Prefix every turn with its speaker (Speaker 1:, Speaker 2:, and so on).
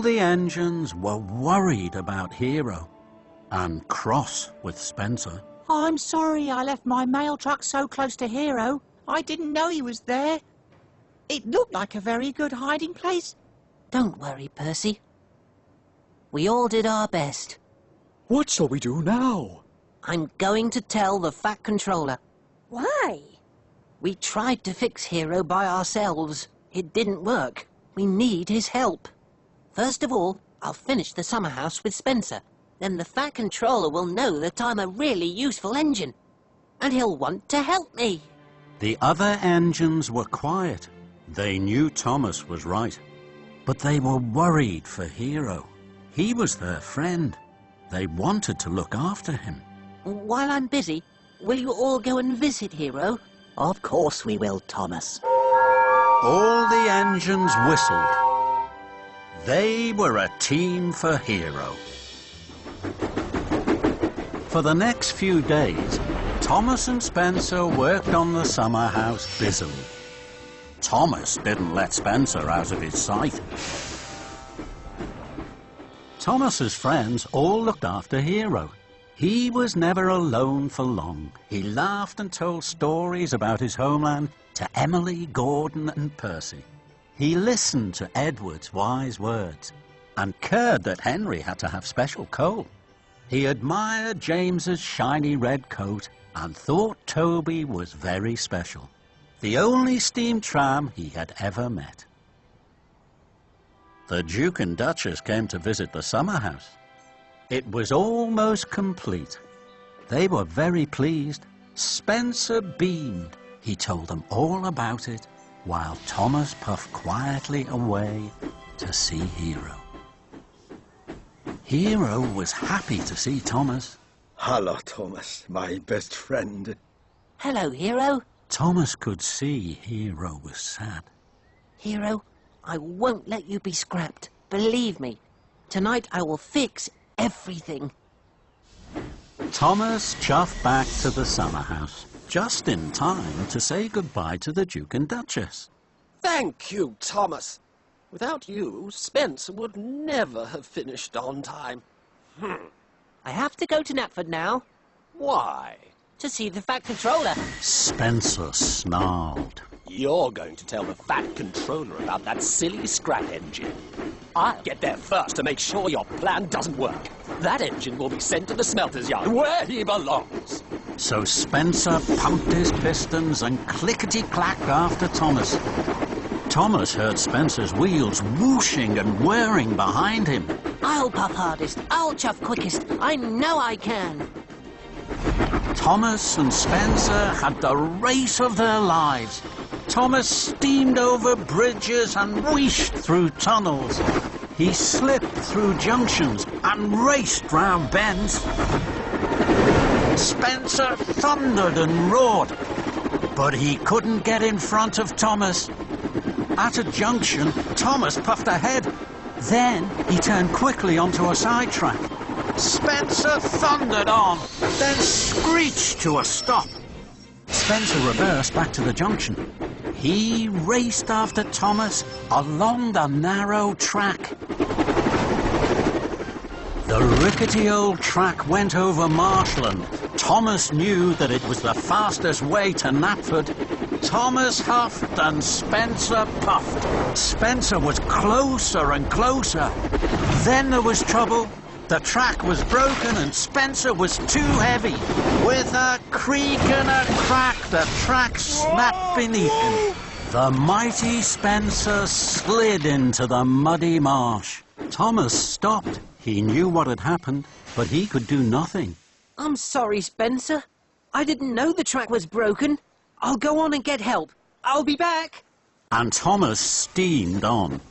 Speaker 1: All the engines were worried about Hero and cross with Spencer.
Speaker 2: I'm sorry I left my mail truck so close to Hero. I didn't know he was there. It looked like a very good hiding place.
Speaker 3: Don't worry, Percy. We all did our best.
Speaker 4: What shall we do now?
Speaker 3: I'm going to tell the Fat Controller.
Speaker 5: Why?
Speaker 3: We tried to fix Hero by ourselves. It didn't work. We need his help. First of all, I'll finish the summer house with Spencer. Then the Fat Controller will know that I'm a really useful engine. And he'll want to help me.
Speaker 1: The other engines were quiet. They knew Thomas was right. But they were worried for Hero. He was their friend. They wanted to look after him.
Speaker 3: While I'm busy, will you all go and visit Hero?
Speaker 2: Of course we will, Thomas.
Speaker 1: All the engines whistled. They were a team for Hero. For the next few days, Thomas and Spencer worked on the summer house busily. Thomas didn't let Spencer out of his sight. Thomas's friends all looked after Hero. He was never alone for long. He laughed and told stories about his homeland to Emily, Gordon and Percy. He listened to Edward's wise words and cared that Henry had to have special coal. He admired James's shiny red coat and thought Toby was very special, the only steam tram he had ever met. The Duke and Duchess came to visit the summer house. It was almost complete. They were very pleased. Spencer beamed. He told them all about it, while Thomas puffed quietly away to see Hero. Hero was happy to see Thomas.
Speaker 4: Hello, Thomas, my best friend.
Speaker 3: Hello, Hero.
Speaker 1: Thomas could see Hero was sad.
Speaker 3: Hero, I won't let you be scrapped. Believe me. Tonight I will fix everything.
Speaker 1: Thomas chuffed back to the summer house, just in time to say goodbye to the Duke and Duchess.
Speaker 6: Thank you, Thomas. Without you, Spencer would never have finished on time.
Speaker 3: I have to go to Knapford now.
Speaker 6: Why?
Speaker 3: To see the Fat Controller.
Speaker 1: Spencer snarled.
Speaker 6: You're going to tell the Fat Controller about that silly scrap engine. I'll get there first to make sure your plan doesn't work. That engine will be sent to the smelter's yard, where he belongs.
Speaker 1: So Spencer pumped his pistons and clickety-clacked after Thomas. Thomas heard Spencer's wheels whooshing and whirring behind him.
Speaker 3: I'll puff hardest. I'll chuff quickest. I know I can.
Speaker 1: Thomas and Spencer had the race of their lives. Thomas steamed over bridges and wheeshed through tunnels. He slipped through junctions and raced round bends. Spencer thundered and roared, but he couldn't get in front of Thomas. At a junction, Thomas puffed ahead. Then he turned quickly onto a sidetrack. Spencer thundered on, then screeched to a stop. Spencer reversed back to the junction. He raced after Thomas along the narrow track. The rickety old track went over marshland. Thomas knew that it was the fastest way to Knapford. Thomas huffed and Spencer puffed. Spencer was closer and closer. Then there was trouble. The track was broken and Spencer was too heavy. With a creak and a crack, the track snapped beneath him. The mighty Spencer slid into the muddy marsh. Thomas stopped. He knew what had happened, but he could do nothing.
Speaker 3: I'm sorry, Spencer. I didn't know the track was broken. I'll go on and get help. I'll be back.
Speaker 1: And Thomas steamed on.